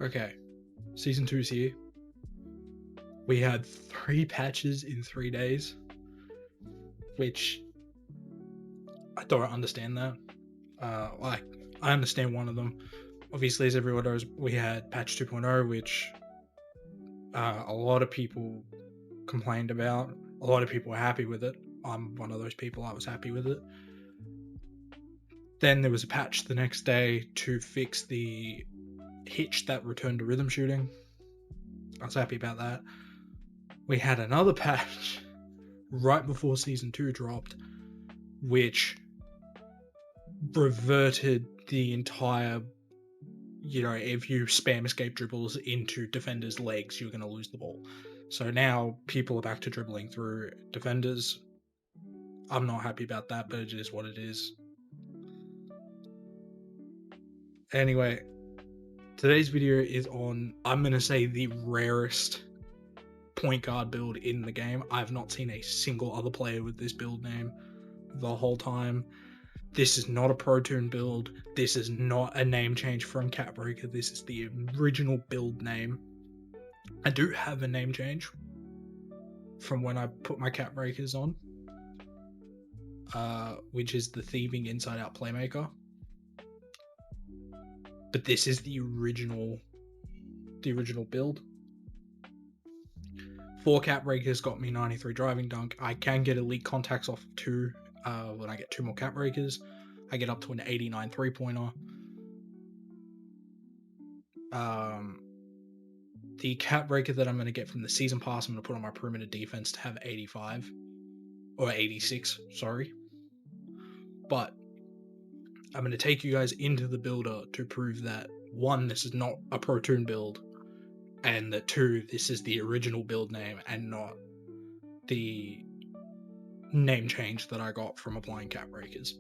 Okay, Season 2's here. We had 3 patches in 3 days, which I don't understand that. I understand one of them. Obviously, as everyone knows, we had patch 2.0, which a lot of people complained about. A lot of people were happy with it. I'm one of those people. I was happy with it. Then there was a patch the next day to fix the hitch that returned to rhythm shooting. I was happy about that. We had another patch right before Season 2 dropped, which reverted the entire, if you spam escape dribbles into defenders' legs, you're going to lose the ball. So now people are back to dribbling through defenders. I'm not happy about that, but it is what it is. Anyway, today's video is on, I'm going to say, the rarest point guard build in the game. I've not seen a single other player with this build name the whole time. This is not a Pro Toon build. This is not a name change from Catbreaker. This is the original build name. I do have a name change from when I put my Catbreakers on, which is the Thieving Inside Out Playmaker. But this is the original build. 4 Catbreakers got me 93 driving dunk. I can get elite contacts off 2 when I get 2 more Catbreakers. I get up to an 89 3-pointer. The Catbreaker that I'm going to get from the season pass, I'm going to put on my perimeter defense to have 85 or 86, sorry. But I'm going to take you guys into the builder to prove that 1, this is not a Pro Toon build, and that 2, this is the original build name and not the name change that I got from applying Catbreakers.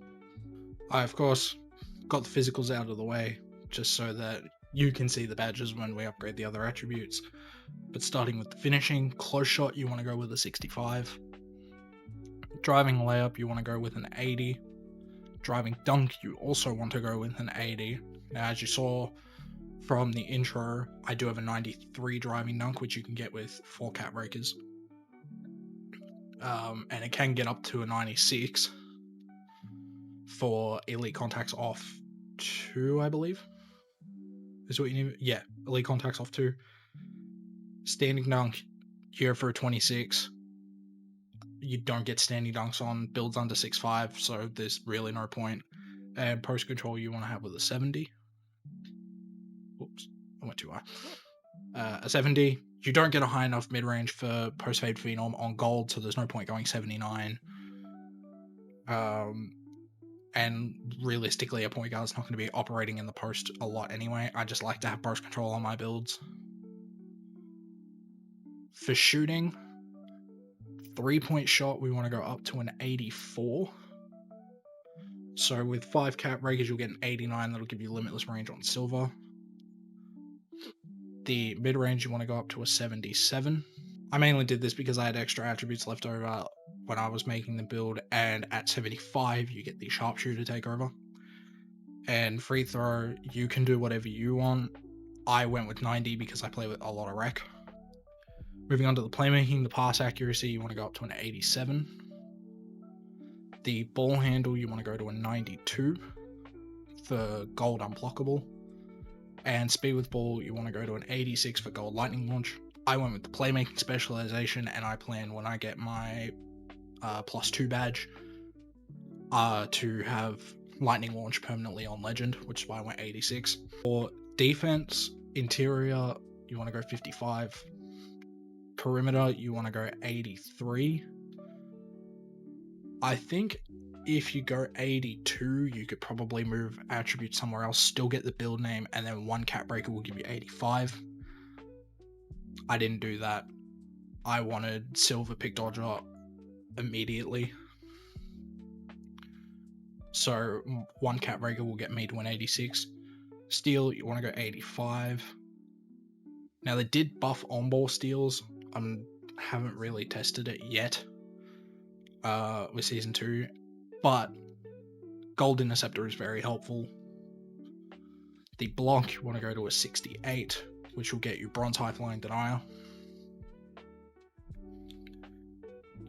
I, of course, got the physicals out of the way just so that you can see the badges when we upgrade the other attributes. But starting with the finishing, close shot, you want to go with a 65. Driving layup, you want to go with an 80. Driving dunk, you also want to go with an 80. Now, as you saw from the intro, I do have a 93 driving dunk, which you can get with 4 Catbreakers. And it can get up to a 96 for elite contacts off 2, I believe. Is what you need. Yeah, elite contacts off 2. Standing dunk, you go for a 26. You don't get standing dunks on builds under 6'5", so there's really no point. And post control you want to have with a 70. Whoops, I went too high. A 70. You don't get a high enough mid range for post fade phenom on gold, so there's no point going 79. And realistically, a point guard's not going to be operating in the post a lot anyway. I just like to have post control on my builds. For shooting, 3-point shot, we want to go up to an 84. So with 5 Catbreakers, you'll get an 89. That'll give you limitless range on silver. The mid-range, you want to go up to a 77. I mainly did this because I had extra attributes left over when I was making the build, and at 75, you get the sharpshooter takeover. And free throw, you can do whatever you want. I went with 90 because I play with a lot of rec. Moving on to the playmaking, the pass accuracy, you want to go up to an 87. The ball handle, you want to go to a 92 for gold unblockable. And speed with ball, you want to go to an 86 for gold lightning launch. I went with the playmaking specialization, and I plan when I get my +2 badge to have lightning launch permanently on legend, which is why I went 86. For defense, interior, you want to go 55. Perimeter, you want to go 83. I think if you go 82, you could probably move attributes somewhere else, still get the build name, and then 1 Catbreaker will give you 85. I didn't do that. I wanted silver pick dodger immediately. So 1 Catbreaker will get me to an 86. Steal, you want to go 85. Now they did buff on-ball steals. I haven't really tested it yet with Season 2, but Gold Interceptor is very helpful. The block, you want to go to a 68, which will get you bronze high flying denier.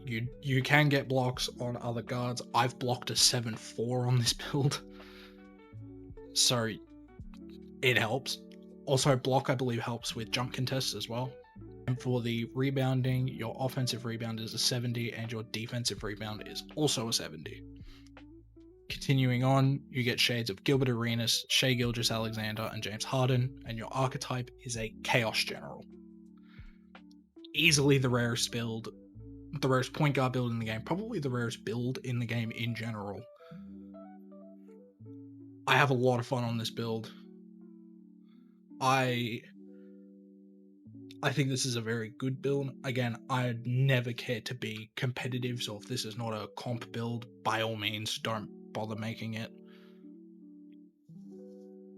You can get blocks on other guards. I've blocked a 7-4 on this build, so it helps. Also, block, I believe, helps with jump contests as well. And for the rebounding, your offensive rebound is a 70 and your defensive rebound is also a 70. Continuing on, you get shades of Gilbert Arenas, Shai Gilgeous-Alexander, and James Harden, and your archetype is a Chaos General. Easily the rarest build, the rarest point guard build in the game, probably the rarest build in the game in general. I have a lot of fun on this build. I think this is a very good build. Again, I'd never care to be competitive, so if this is not a comp build, by all means, don't bother making it.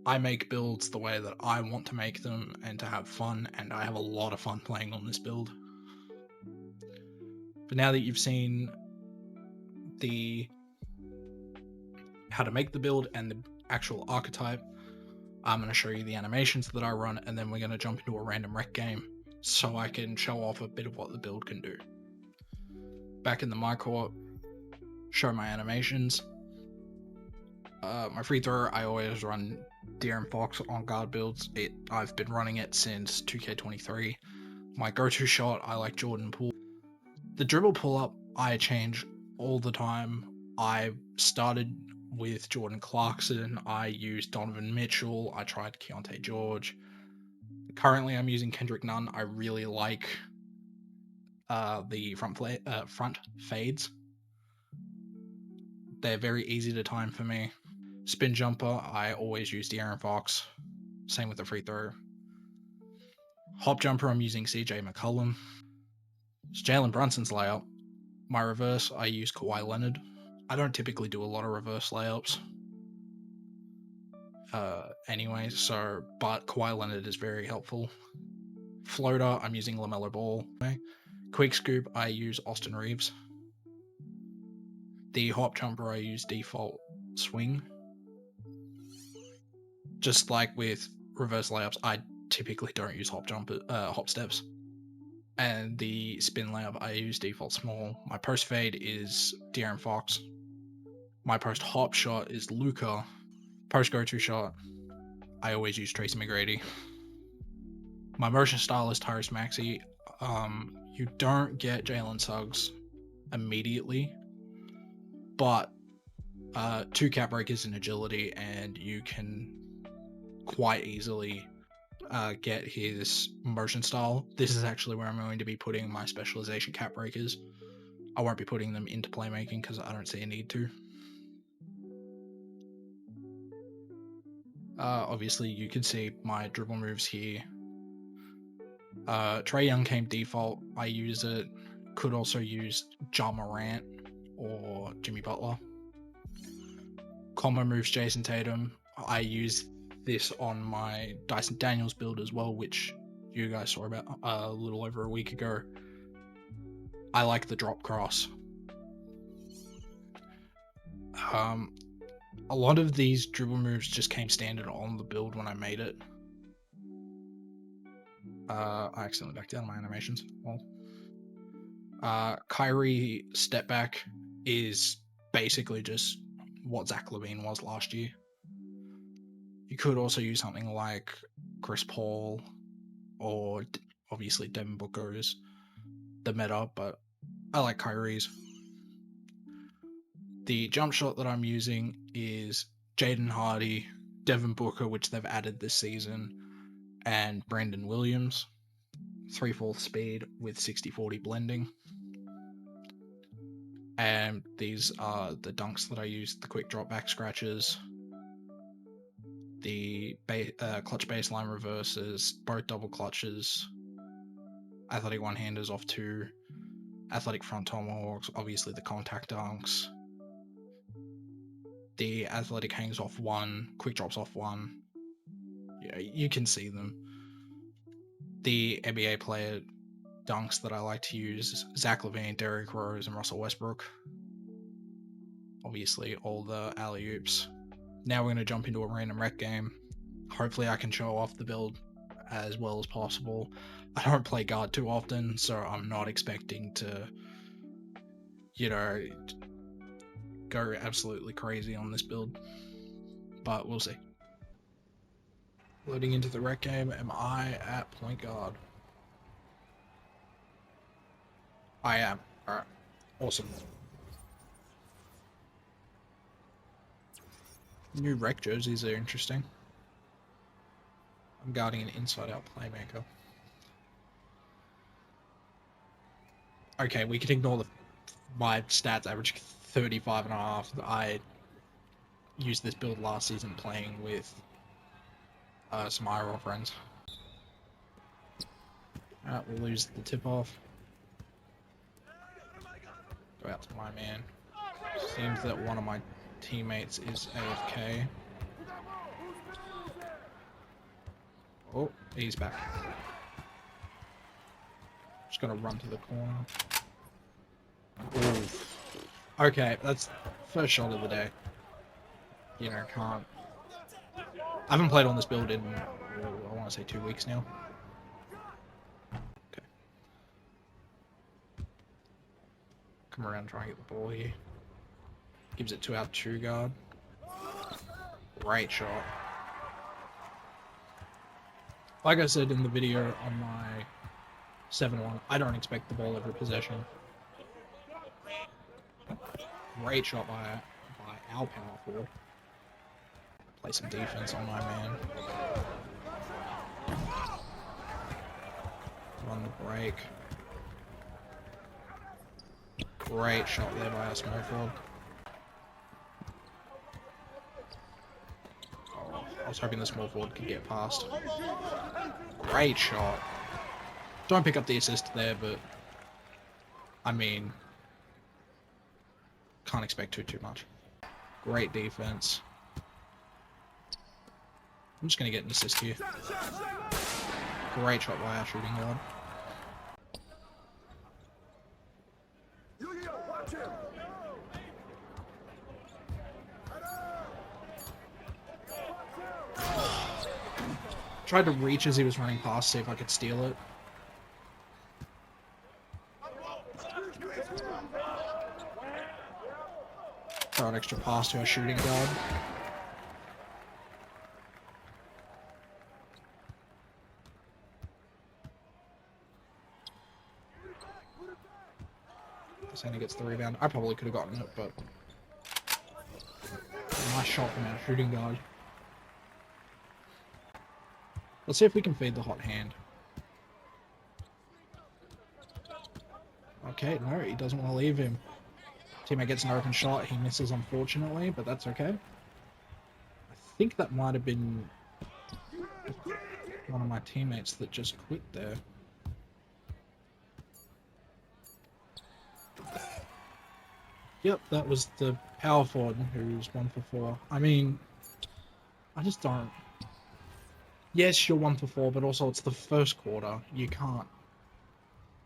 I make builds the way that I want to make them and to have fun, and I have a lot of fun playing on this build. But now that you've seen how to make the build and the actual archetype, I'm going to show you the animations that I run, and then we're going to jump into a random rec game so I can show off a bit of what the build can do. Back in the my court, show my animations. My free throw, I always run De'Aaron Fox on guard builds. I've been running it since 2K23. My go-to shot, I like Jordan Poole. The dribble pull-up, I change all the time. I started with Jordan Clarkson. I used Donovan Mitchell. I tried Keontae George. Currently, I'm using Kendrick Nunn. I really like the front fades. They're very easy to time for me. Spin jumper, I always use De'Aaron Fox. Same with the free throw. Hop jumper, I'm using CJ McCollum. It's Jalen Brunson's layup. My reverse, I use Kawhi Leonard. I don't typically do a lot of reverse layups. Anyway, but Kawhi Leonard is very helpful. Floater, I'm using LaMelo Ball. Quick scoop, I use Austin Reeves. The hop jumper, I use default swing. Just like with reverse layups, I typically don't use hop steps. And the spin layup, I use default small. My post fade is De'Aaron Fox. My post hop shot is Luka. Post go-to shot, I always use Tracy McGrady. My motion style is Tyrese Maxey. You don't get Jalen Suggs immediately, but 2 cap breakers in agility, and you can quite easily get his motion style. This is actually where I'm going to be putting my specialization cap breakers. I won't be putting them into playmaking because I don't see a need to. Obviously, you can see my dribble moves here. Trae Young came default. I use it. Could also use Ja Morant or Jimmy Butler. Combo moves Jason Tatum. I use this on my Dyson Daniels build as well, which you guys saw about a little over a week ago. I like the drop cross. A lot of these dribble moves just came standard on the build when I made it. I accidentally backed down my animations. Well, Kyrie step back is basically just what Zach LaVine was last year. You could also use something like Chris Paul, or obviously Devin Booker is the meta, but I like Kyrie's. The jump shot that I'm using is Jaden Hardy, Devin Booker, which they've added this season, and Brandon Williams. 3/4 speed with 60-40 blending. And these are the dunks that I use, the quick drop back scratches, the clutch baseline reverses, both double clutches, athletic one-handers off 2, athletic front tomahawks, obviously the contact dunks, the athletic hangs off 1, quick drops off 1. Yeah, you can see them. The NBA player dunks that I like to use, Zach LaVine, Derrick Rose, and Russell Westbrook. Obviously, all the alley-oops. Now we're going to jump into a random rec game. Hopefully I can show off the build as well as possible. I don't play guard too often, so I'm not expecting to, you know, go absolutely crazy on this build. But we'll see. Loading into the rec game, am I at point guard? I am. Alright. Awesome. New rec jerseys are interesting. I'm guarding an inside-out playmaker. Okay, we can ignore my stats average 35.5. I used this build last season playing with some IRL friends. Alright, we'll lose the tip-off. Go out to my man. Seems that one of my teammates is AFK. Oh, he's back. Just gonna run to the corner. Oof. Okay, that's first shot of the day. You know, can't. I haven't played on this build in, I want to say 2 weeks now. Okay. Come around, try and get the ball here. Gives it to our 2 guard. Great shot. Like I said in the video on my 7-1, I don't expect the ball every possession. Great shot by our power forward. Play some defense on my man. Run the break. Great shot there by our small forward. Oh, I was hoping the small forward could get past. Great shot. Don't pick up the assist there, but I mean, can't expect too much. Great defense. I'm just going to get an assist here. Great shot by our shooting guard. Tried to reach as he was running past, see if I could steal it. Throw an extra pass to our shooting guard. Sandy gets the rebound. I probably could have gotten it, but nice shot from our shooting guard. Let's see if we can feed the hot hand. Okay, no, he doesn't want to leave him. Teammate gets an open shot. He misses, unfortunately, but that's okay. I think that might have been one of my teammates that just quit there. Yep, that was the power forward who's 1 for 4. I mean, I just don't. Yes, you're 1 for 4, but also it's the first quarter. You can't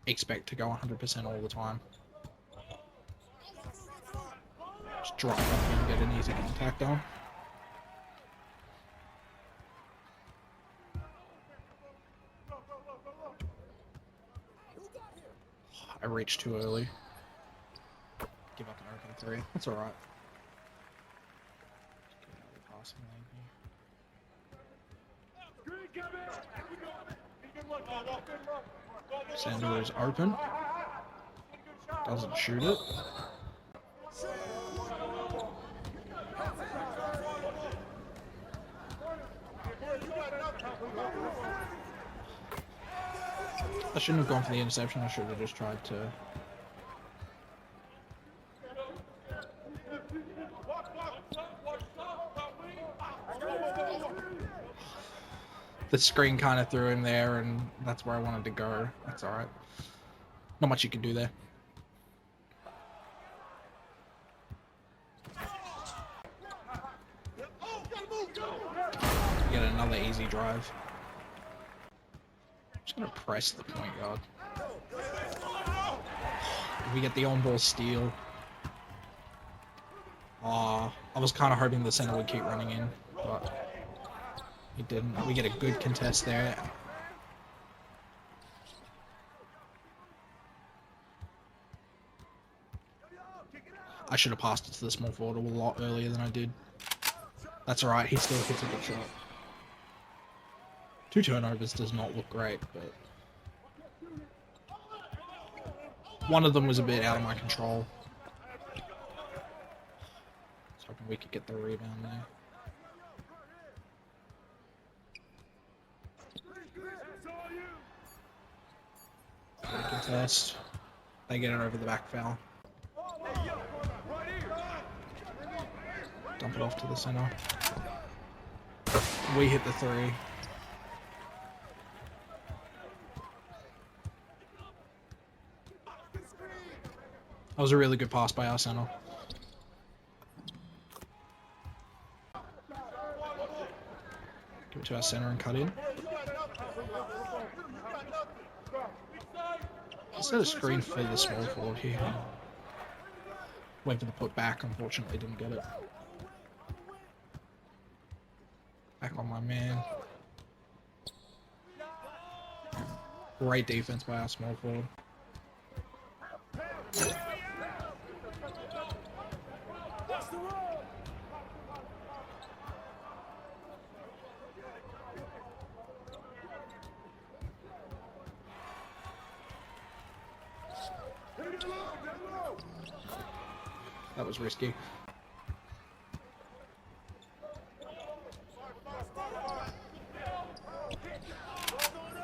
expect to go 100% all the time. Just drive up and get an easy contact on. I reached too early. Give up an open 3. That's alright. Sander is open. Doesn't shoot it. I shouldn't have gone for the interception. I should have just tried to. The screen kind of threw him there, and that's where I wanted to go. That's alright. Not much you can do there. Get another easy drive. I'm just going to press the point guard. We get the on-ball steal. I was kind of hoping the center would keep running in, but He didn't. We get a good contest there. I should have passed it to the small forward a lot earlier than I did. That's alright, he still hits a good shot. 2 turnovers does not look great, but one of them was a bit out of my control. I was hoping we could get the rebound there. Contest. They get it over the back foul. Dump it off to the center. We hit the 3. That was a really good pass by our center. Give it to our center and cut in. Set a screen for the small forward here. Went for the put back, unfortunately didn't get it. Back on my man. Great defense by our small forward. That was risky.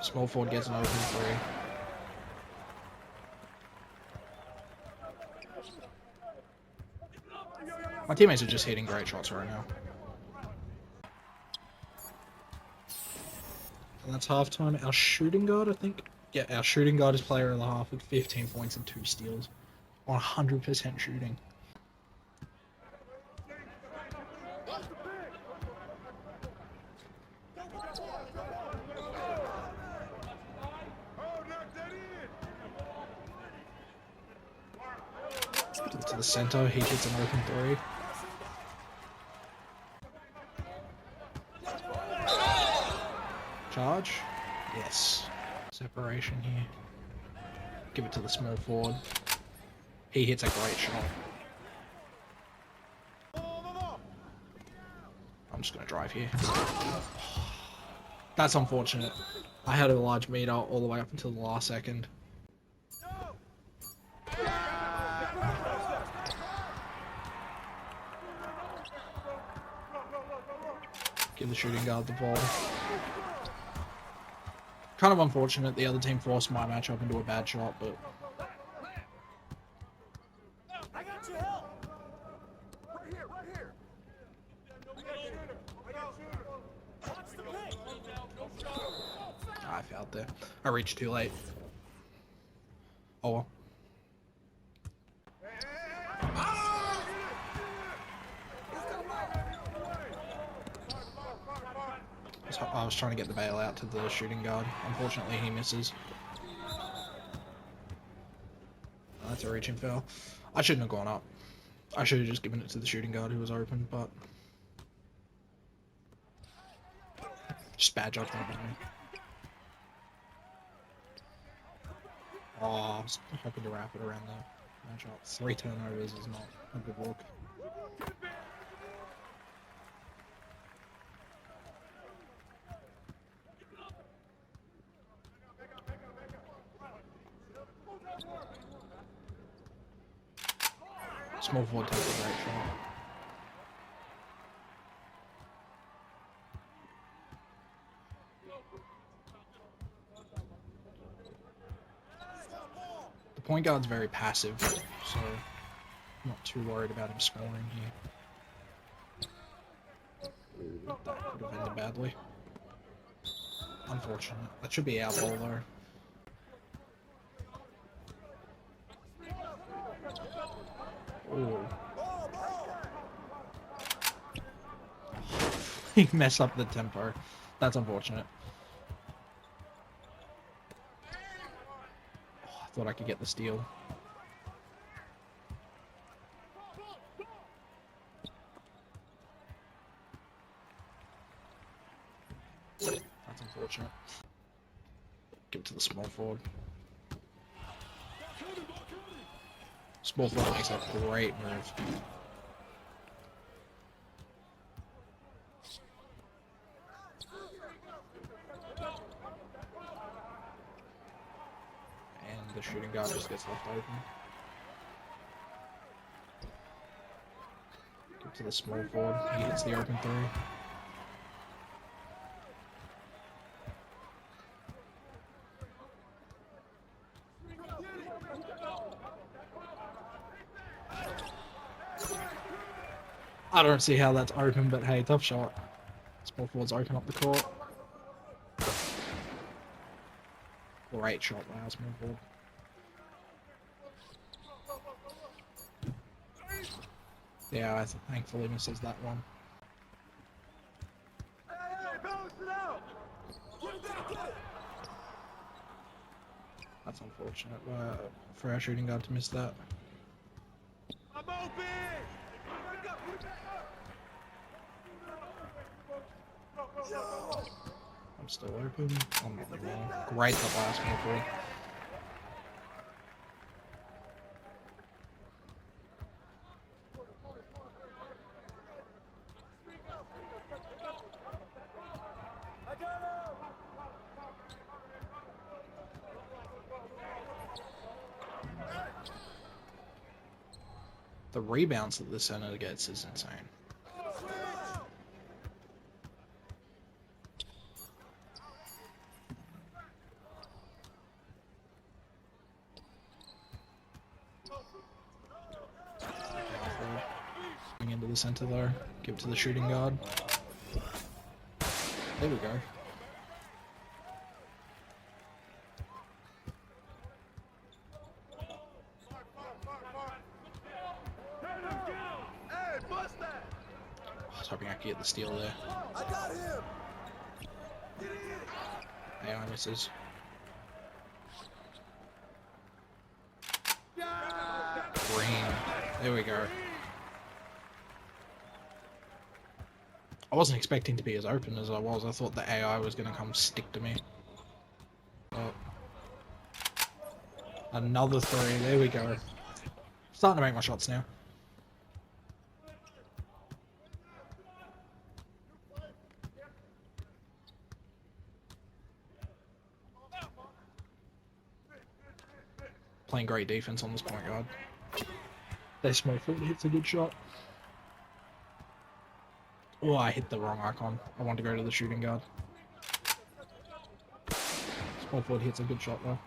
Small forward gets an open 3. My teammates are just hitting great shots right now. And that's halftime. Our shooting guard, I think. Yeah, our shooting guard is player of the half with 15 points and 2 steals. 100% shooting. To the center, he hits an open 3. Charge? Yes. Separation here. Give it to the small forward. He hits a great shot. I'm just gonna drive here. That's unfortunate. I had a large meter all the way up until the last second. Give the shooting guard the ball. Kind of unfortunate the other team forced my matchup into a bad shot, but... I fouled there. I reached too late. Oh well. I was trying to get the bailout to the shooting guard. Unfortunately, he misses. Oh, that's a reaching foul. I shouldn't have gone up. I should have just given it to the shooting guard who was open, but... just bad judgment by me. Oh, I was hoping to wrap it around the matchup. 3 turnovers is not a good look. Small forward takes a great shot. The point guard's very passive, so I'm not too worried about him scoring here. Ooh, that could have ended badly. Unfortunate. That should be our ball though. Ooh. He messed up the tempo. That's unfortunate. Oh, I thought I could get the steal. Give it to the small forward. Small forward makes a great move. And the shooting guard just gets left open. Give it to the small forward. He hits the open three. I don't see how that's open, but hey, tough shot. Small forwards open up the court. Great shot by small forward. Yeah, thankfully misses that one. That's unfortunate for our shooting guard to miss that. I'm open! I'm still open. I'm not the ball. Great the last one forward. The rebounds that the center gets is insane. Going into the center though. Give it to the shooting guard. There we go. I was hoping I could get the steal there. I got him. AI misses. Green. There we go. I wasn't expecting to be as open as I was. I thought the AI was going to come stick to me. Oh. Another three. There we go. Starting to make my shots now. Playing great defense on this point guard. They small forward hits a good shot. Oh, I hit the wrong icon. I want to go to the shooting guard. Small forward hits a good shot though.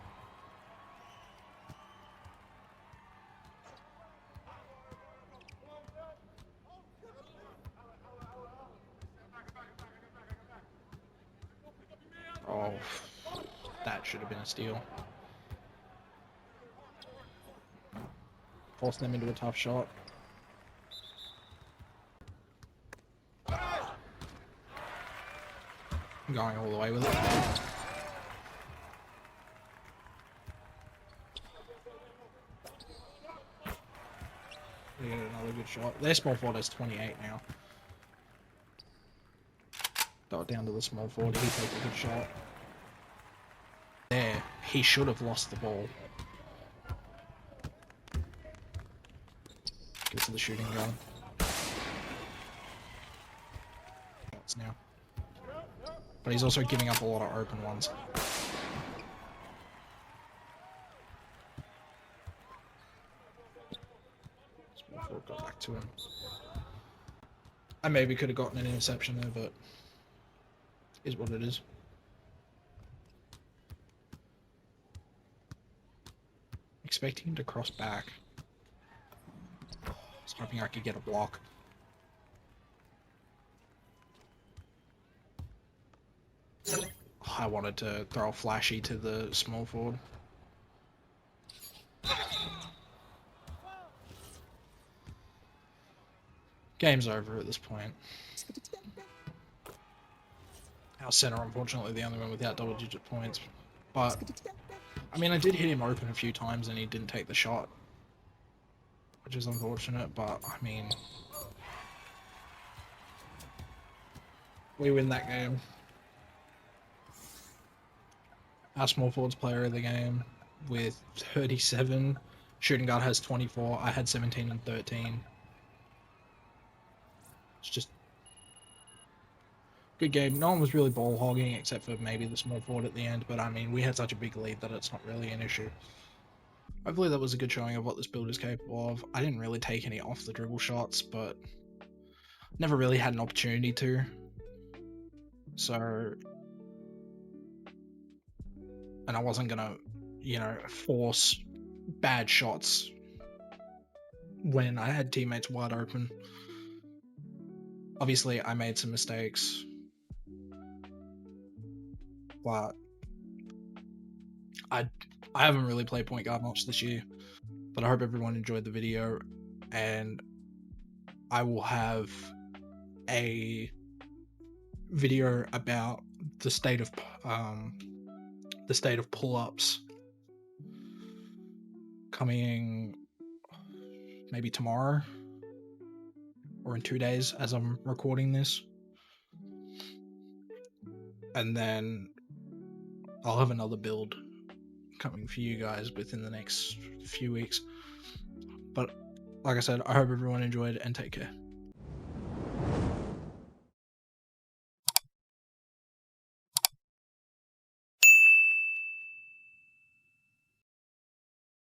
Oh, that should have been a steal. Force them into a tough shot. I'm going all the way with it. We get another good shot. Their small forward is 28 now. Got it down to the small forward. He takes a good shot. There, he should have lost the ball. Get to the shooting guard. Shots now. But he's also giving up a lot of open ones. Small forward got back to him. I maybe could have gotten an interception there, but is what it is. Expecting him to cross back. I was hoping I could get a block. I wanted to throw a flashy to the small forward. Game's over at this point. Our center, unfortunately, the only one without double-digit points. But, I mean, I did hit him open a few times and he didn't take the shot. Which is unfortunate, but, I mean... we win that game. our small forwards player of the game with 37. Shooting guard has 24. I had 17 and 13. It's just good game. No one was really ball hogging except for maybe the small forward at the end, but I mean, we had such a big lead that it's not really an issue. Hopefully that was a good showing of what this build is capable of. I didn't really take any off the dribble shots, but never really had an opportunity to. So, and I wasn't gonna, force bad shots when I had teammates wide open. Obviously, I made some mistakes, but I haven't really played point guard much this year. But I hope everyone enjoyed the video, and I will have a video about the state of pull-ups coming maybe tomorrow or in 2 days as I'm recording this, and then I'll have another build coming for you guys within the next few weeks. But like I said, I hope everyone enjoyed, and take care.